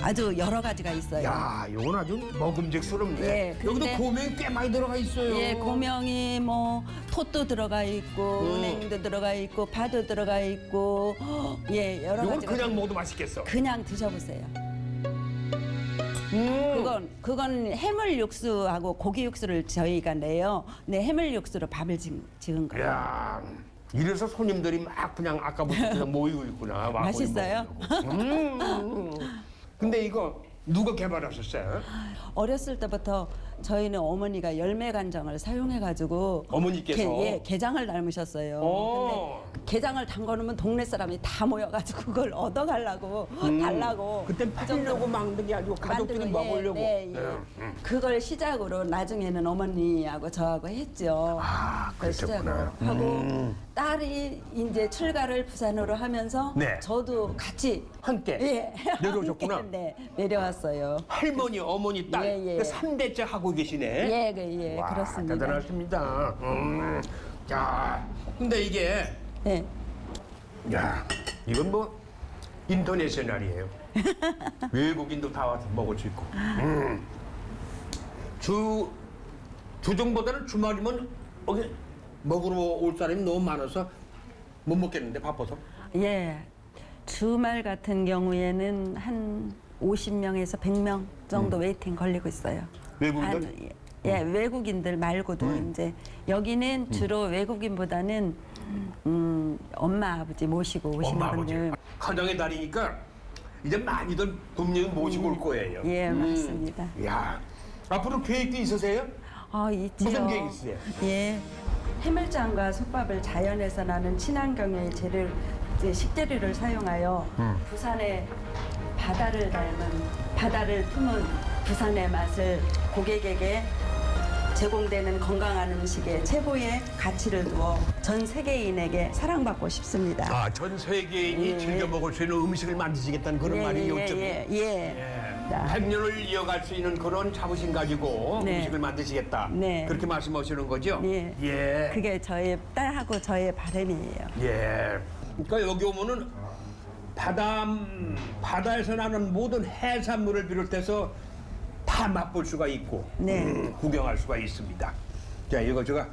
아주 여러 가지가 있어요.
야, 이건 아주 먹음직스럽네.
예, 근데-
여기도 고명이 꽤 많이 들어가 있어요.
예, 고명이 뭐 톳도 들어가 있고 은행도 들어가 있고 파도 들어가 있고 예, 여러
이건
가지가
그냥 먹어도 맛있겠어.
그냥 드셔보세요. 그건 해물 육수하고 고기 육수를 저희가 내요. 네, 해물 육수로 밥을 지은 거예요.
야, 이래서 손님들이 막 그냥 아까부터 그냥 모이고 있구나. 막
맛있어요?
근데 이거 누가 개발하셨어요?
어렸을 때부터 저희는 어머니가 열매 간장을 사용해가지고
어머니께서?
게장을 닮으셨어요.
오.
근데 게장을 담궈놓으면 동네 사람이 다 모여가지고 그걸 얻어가려고 달라고.
그땐 팔려고 만든 게 아니고 가족들이 먹으려고.
네, 그걸 시작으로 나중에는 어머니하고 저하고 했죠. 그걸
그랬었구나.
시작으로 하고 딸이 이제 출가를 부산으로 하면서
네.
저도 같이
함께
예,
내려오셨구나.
함께, 네, 내려왔어요.
할머니, 어머니, 딸
예, 예.
그 3대째 하고
하고 계시네.
예,
와,
그렇습니다.
대단하십니다. 자, 근데 이게
예.
야, 이건 뭐 인터내셔널이에요. 외국인도 다 와서 먹을 수 있고. 주중보다는 주말이면 여기 먹으러 올 사람이 너무 많아서 못 먹겠는데 바빠서.
예. 주말 같은 경우에는 한 50명에서 100명 정도 웨이팅 걸리고 있어요.
외국인들?
예, 외국인들 말고도 이제 여기는 주로 외국인보다는 엄마 아버지 모시고 오시는
엄마 아버지.
분들.
가정의 달이니까 이제 많이들 분명히 모시고 올 거예요.
예, 맞습니다.
야, 앞으로 계획도 있으세요?
있지요.
무슨 계획 있으세요?
예. 해물장과 솥밥을 자연에서 나는 친환경의 식재료를 사용하여 부산의 바다를 닮은 바다를 품은 부산의 맛을 고객에게 제공되는 건강한 음식에 최고의 가치를 두어 전 세계인에게 사랑받고 싶습니다.
아, 전 세계인이 즐겨 먹을 수 있는 음식을 만드시겠다는 그런 말이 요점이.
예.
100년을 이어갈 수 있는 그런 자부심 가지고
네.
음식을 만드시겠다.
네.
그렇게 말씀하시는 거죠?
예.
예.
그게 저의 딸하고 저의 바람이에요.
예. 그러니까 여기 오면은 바다에서 나는 모든 해산물을 비롯해서 다 맛볼 수가 있고
네.
구경할 수가 있습니다. 자, 이거 제가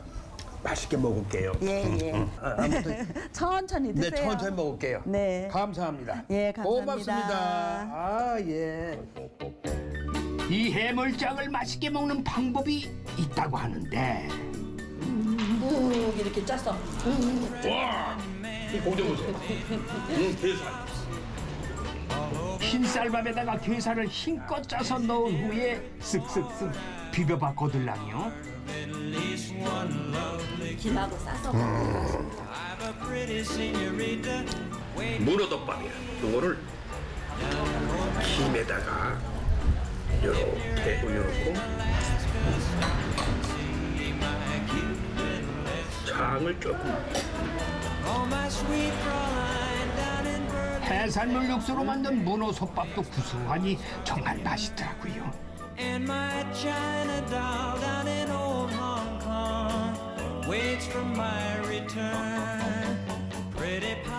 맛있게 먹을게요.
예.
아무튼
천천히 드세요.
네, 천천히 먹을게요.
네.
감사합니다.
예, 감사합니다.
고맙습니다. 아, 예.
이 해물장을 맛있게 먹는 방법이 있다고 하는데
묵 이렇게 짜서.
와, 이 고기 보세요. 게살.
흰쌀밥에다가 게살을 힘껏 짜서 넣은 후에 쓱쓱쓱 비벼봐 거들랑이요.
김하고 싸서.
문어덮밥이야. 이거를 김에다가 이렇게 올려놓고 장을 조금.
해산물 육수로 만든 문어 솥밥도 구수하니 정말 맛있더라고요.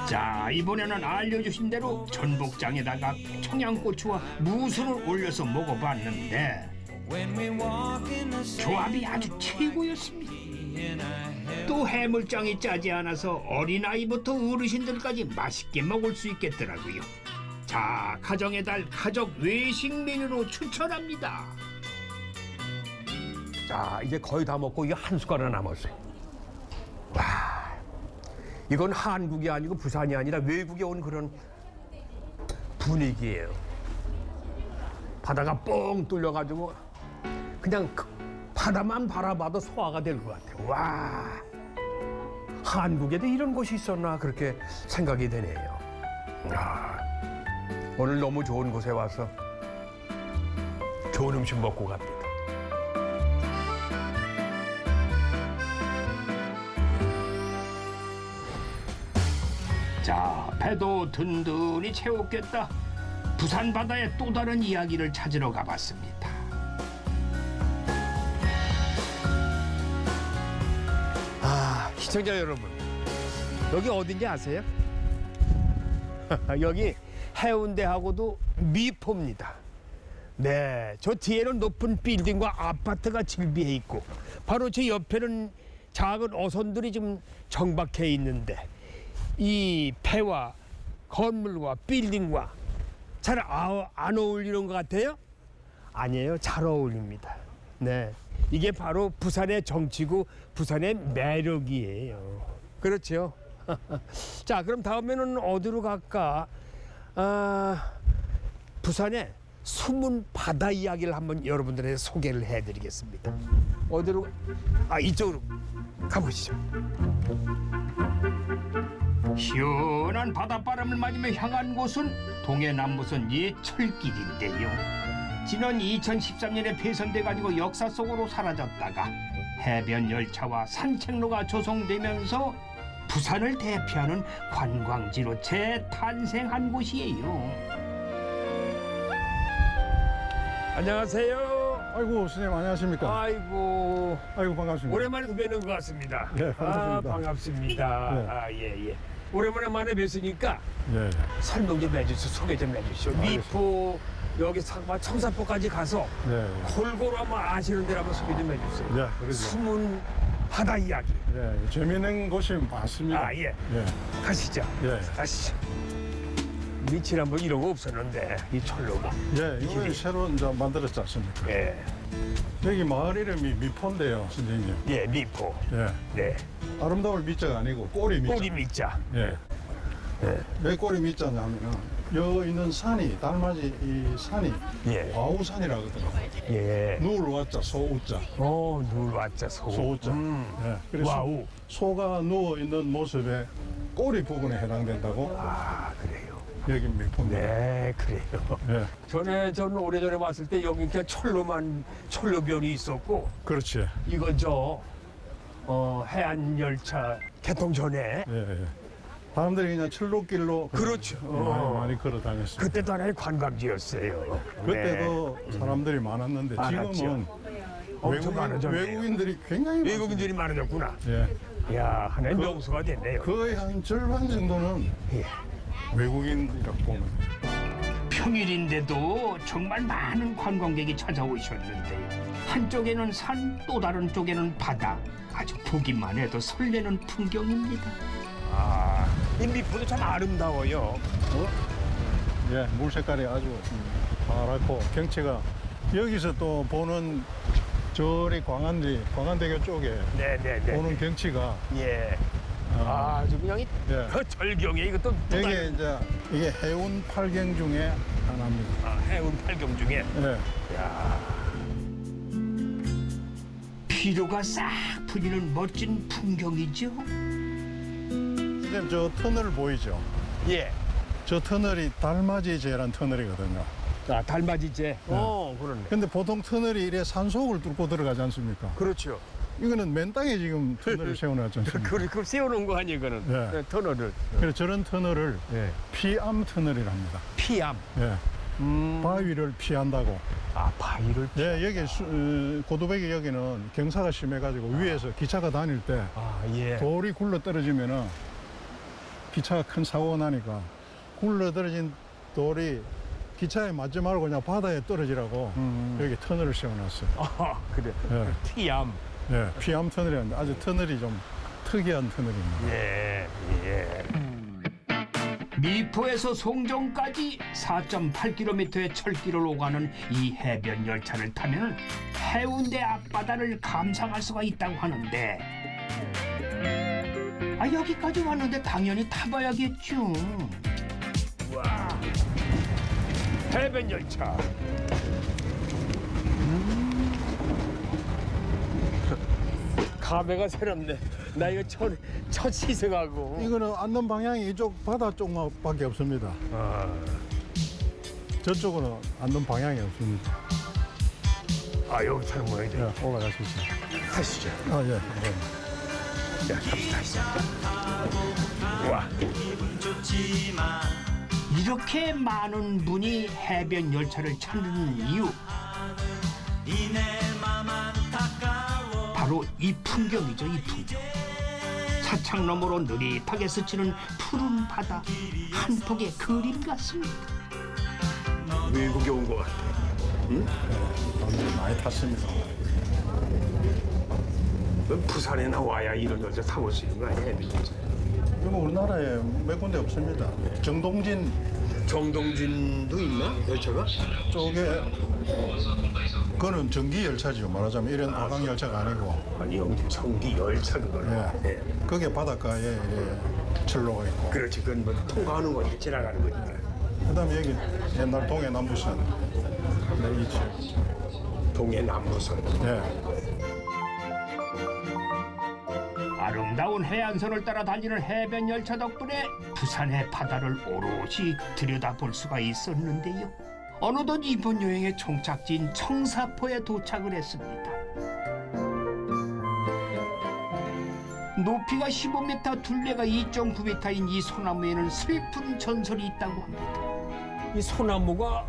자, 이번에는 알려주신 대로 전복장에다가 청양고추와 무순을 올려서 먹어봤는데 조합이 아주 최고였습니다. 또 해물장이 짜지 않아서 어린아이부터 어르신들까지 맛있게 먹을 수 있겠더라고요. 자, 가정의 달 가족 외식 메뉴로 추천합니다.
자, 이제 거의 다 먹고 이게 한 숟가락 남았어요. 와, 이건 한국이 아니고 부산이 아니라 외국에 온 그런 분위기예요. 바다가 뻥 뚫려가지고 그냥 바다만 바라봐도 소화가 될 것 같아요. 와, 한국에도 이런 곳이 있었나 그렇게 생각이 되네요. 오늘 너무 좋은 곳에 와서 좋은 음식 먹고 갑니다.
자, 배도 든든히 채웠겠다. 부산 바다의 또 다른 이야기를 찾으러 가봤습니다.
시청자 여러분, 여기 어딘지 아세요? 여기 해운대하고도 미포입니다. 네, 저 뒤에는 높은 빌딩과 아파트가 질비해 있고 바로 제 옆에는 작은 어선들이 좀 정박해 있는데 이 배와 건물과 빌딩과 잘 안 어울리는 것 같아요? 아니에요, 잘 어울립니다. 네, 이게 바로 부산의 정치고 부산의 매력이에요. 그렇죠? 자, 그럼 다음에는 어디로 갈까? 부산의 숨은 바다 이야기를 한번 여러분들에게 소개를 해드리겠습니다. 어디로? 이쪽으로 가보시죠.
시원한 바닷바람을 맞으며 향한 곳은 동해남부선 옛 철길인데요. 지난 2013년에 폐선돼가지고 역사 속으로 사라졌다가 해변 열차와 산책로가 조성되면서 부산을 대표하는 관광지로 재탄생한 곳이에요.
안녕하세요.
아이고 스님 안녕하십니까?
아이고
아이고 반갑습니다.
오랜만에 뵙는 것 같습니다.
네, 반갑습니다.
아, 반갑습니다.
네.
아, 예. 오랜만에 만나 뵀으니까
예.
설명 좀 해주시오. 소개 좀 해주시오. 미포 여기 상마 청사포까지 가서
네.
골고루 한번 아시는 데를 한번 소개 좀 해주세요.
네, 그러죠.
숨은 바다 이야기.
예. 재미있는 곳이 많습니다.
아, 예.
예.
가시죠.
예.
가시죠. 밑이란 뭐 이런 거 없었는데 이 철로가.
예. 이거 새로 이제 만들었지 않습니까?
예.
여기 마을 이름이 미포인데요, 선생님.
예, 미포.
예.
네.
아름다울 미자가 아니고 꼬리 미자.
꼬리 밑자.
예. 왜 꼬리 미자냐면은 여기 있는 산이 달맞이 이 산이
예.
와우산이라거든요.
예.
누울 와자 소우자.
누울 왔자 소.
소우자. 예. 그래서
와우.
소가 누워 있는 모습에 꼬리 부분에 해당된다고.
아, 그래요.
여기 미포입니다.
네, 그래요.
예.
저는 오래전에 왔을 때 여기 그냥 철로변이 있었고,
그렇지.
이건 해안 열차 개통 전에
예. 사람들이 그냥 철로길로
그렇죠.
많이 걸어 다녔어요.
그때도 하나의 관광지였어요.
그때도 사람들이 많았는데
많았죠.
지금은
엄청 많아졌네요.
외국인들이 굉장히
외국인들이 많아졌구나.
많습니다. 예.
야, 하나의 명소가 됐네요.
거의 한 절반 정도는
예.
외국인이라고 보면 돼요.
평일인데도 정말 많은 관광객이 찾아오셨는데요. 한쪽에는 산, 또 다른 쪽에는 바다. 아주 보기만 해도 설레는 풍경입니다.
아, 이 미포도 참 아름다워요.
예, 물 색깔이 아주 파랗고 경치가 여기서 또 보는 저리 광안대교 쪽에
네네네.
보는 경치가
예. 아주 그냥
예.
그 절경에 이것도
이게 이제 이게 해운 8경 중에 하나입니다.
해운 8경 중에.
예.
야.
피로가 싹 풀리는 멋진 풍경이죠.
선생님 저 터널 보이죠?
예.
저 터널이 달맞이제라는 터널이거든요.
아, 달맞이제. 그렇네.
근데 보통 터널이 이래 산속을 뚫고 들어가지 않습니까?
그렇죠.
이거는 맨 땅에 지금 터널을 세워놨지 않습니까?
그 세워놓은 거 아니에요, 이거는.
예.
네, 터널을.
그래서 저런 터널을
예.
피암 터널이랍니다.
피암.
예. 바위를 피한다고.
아, 바위를.
예, 여기 고두백이 여기는 경사가 심해가지고 위에서 기차가 다닐 때
아, 예.
돌이 굴러 떨어지면은 기차가 큰 사고가 나니까 굴러 떨어진 돌이 기차에 맞지 말고 그냥 바다에 떨어지라고 여기 터널을 세워놨어요.
아, 그래.
예.
피암.
예, 피암 터널이었는데 아주 터널이 좀 특이한 터널입니다.
예, 예.
미포에서 송정까지 4.8km의 철길을 오가는 이 해변 열차를 타면 해운대 앞바다를 감상할 수가 있다고 하는데 여기까지 왔는데 당연히 타봐야겠죠.
와. 해변 열차. 감회가 새롭네. 나 이거 첫 시승하고.
이거는 앉는 방향이 이쪽 바다 쪽밖에 없습니다. 저쪽은 앉는 방향이 없습니다.
아, 여기 타는 모양이죠.
예, 올라가시죠.
타시죠.
아, 예.
자, 갑시다. 와.
이렇게 많은 분이 해변 열차를 찾는 이유 바로 이 풍경이죠. 이 풍경. 차창 너머로 느릿하게 스치는 푸른 바다 한 폭의 그림 같습니다.
외국에 온 것 같아. 응?
사람들이 많이 탔습니다.
부산에 나와야 이런 열차 타볼 수 있는 거 아니야? 해변 열차.
이거 우리나라에 몇 군데 없습니다.
정동진도 있나? 열차가?
쪽에 그거는 전기 열차죠. 말하자면 이런 아강 열차가 아니고.
아니, 여기 전기 열차 그거는.
예. 그게 바닷가에 철로가 있고.
그렇지, 그건 뭐 통과하는 거니까 지나가는 거니까.
그다음에 여기 옛날 동해남부선. 네, 있죠.
동해남부선.
예.
아름다운 해안선을 따라 달리는 해변 열차 덕분에 부산의 바다를 오롯이 들여다볼 수가 있었는데요. 어느덧 이번 여행의 종착지인 청사포에 도착을 했습니다. 높이가 15m, 둘레가 2.9m인 이 소나무에는 슬픈 전설이 있다고 합니다.
이 소나무가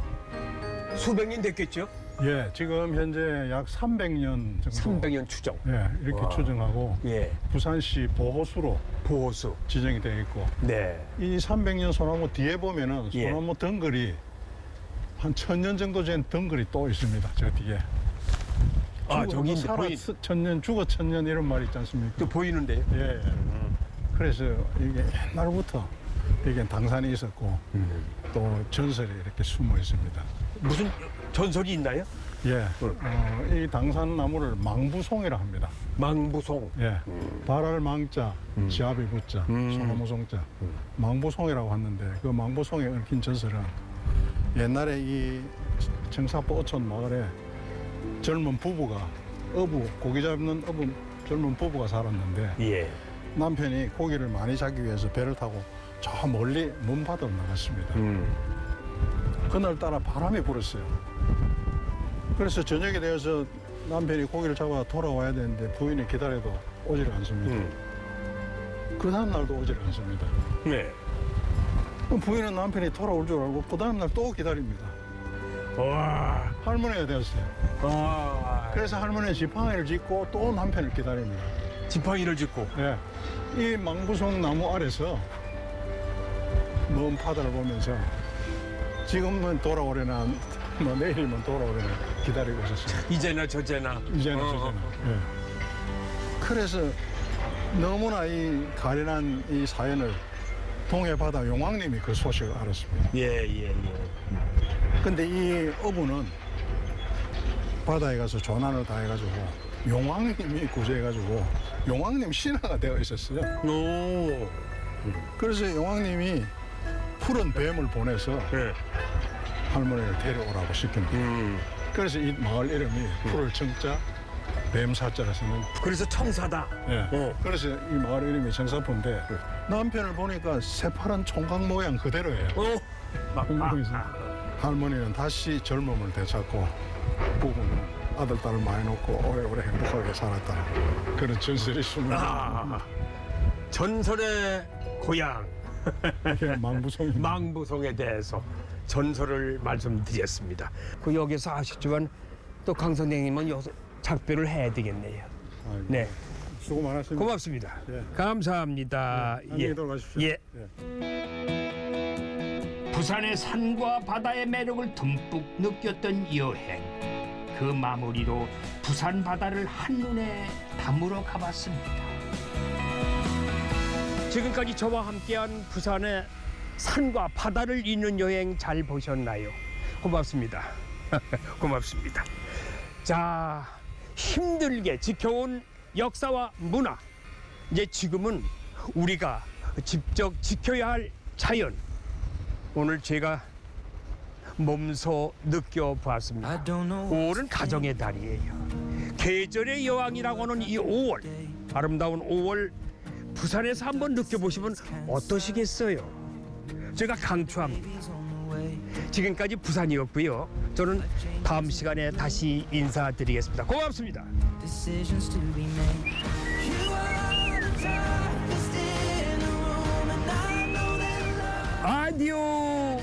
수백 년 됐겠죠?
예, 지금 현재 약 300년 정도
300년 추정.
예, 이렇게
와.
추정하고
예.
부산시 보호수로
보호수.
지정이 되어 있고
네.
이 300년 소나무 뒤에 보면은
예.
소나무 덩굴이 한 1000년 정도 된 덩굴이 또 있습니다. 저 뒤에.
아, 저기 이제
살아
보이,
1000년 죽어 1000년 이런 말 있지 않습니까?
또 보이는데요.
예. 그래서 이게 옛날부터 이게 당산이 있었고 또 전설이 이렇게 숨어 있습니다.
무슨 전설이 있나요?
예. 이 당산 나무를 망부송이라 합니다.
망부송.
예. 발알 망자, 지압이 부자, 소나무 송자. 망부송이라고 하는데 그 망부송에 얽힌 전설은 옛날에 이 청사포 어촌 마을에 젊은 부부가 고기 잡는 젊은 부부가 살았는데
예.
남편이 고기를 많이 잡기 위해서 배를 타고 저 멀리 먼바다로 나갔습니다. 그날따라 바람이 불었어요. 그래서 저녁이 되어서 남편이 고기를 잡아 돌아와야 되는데 부인이 기다려도 오지를 않습니다. 그 다음 날도 오지를 않습니다.
네.
그럼 부인은 남편이 돌아올 줄 알고 그 다음 날 또 기다립니다.
와.
할머니가 되었어요.
아.
그래서 할머니는 지팡이를 짚고 또 남편을 기다립니다.
지팡이를 짚고.
예. 이 망부송 나무 아래서 먼 바다를 보면서 지금은 돌아오려나 뭐 내일이면 돌아오려나 기다리고 있었어요.
이제나 저제나.
이제는 저제는. 예. 그래서 너무나 이 가련한 이 사연을 동해 바다 용왕님이 그 소식을 알았습니다.
예.
근데 이 어부는 바다에 가서 조난을 다 해가지고 용왕님이 구제해가지고 용왕님 신하가 되어 있었어요.
오.
그래서 용왕님이 푸른 뱀을 보내서
예.
할머니를 데려오라고 시킵니다. 그래서 이 마을 이름이 푸를 청자 뱀사자라 쓰는.
그래서 청사다.
예. 그래서 이 마을 이름이 청사포인데 남편을 보니까 새파란 총각 모양 그대로예요. 그래서 할머니는 다시 젊음을 되찾고 부부는 아들 딸을 많이 놓고 오래오래 행복하게 살았다. 그런 전설이 숨어 있습니다.
전설의 고향. 망부송에 대해서 전설을 말씀드렸습니다. 그 여기서 아셨지만 또 강 선생님은 여기서 작별을 해야 되겠네요.
아이고,
네.
수고 많았습니다.
고맙습니다.
예.
감사합니다.
안녕히 돌아가십시오.
예.
부산의 산과 바다의 매력을 듬뿍 느꼈던 여행. 그 마무리로 부산 바다를 한눈에 담으러 가봤습니다.
지금까지 저와 함께한 부산의 산과 바다를 잇는 여행 잘 보셨나요? 고맙습니다. 고맙습니다. 자, 힘들게 지켜온 역사와 문화. 이제 지금은 우리가 직접 지켜야 할 자연. 오늘 제가 몸소 느껴보았습니다. 5월은 가정의 달이에요. 계절의 여왕이라고 하는 이 5월, 아름다운 5월 부산에서 한번 느껴보시면 어떠시겠어요? 제가 강추합니다. 지금까지 부산이었고요. 저는 다음 시간에 다시 인사드리겠습니다. 고맙습니다. 아디오.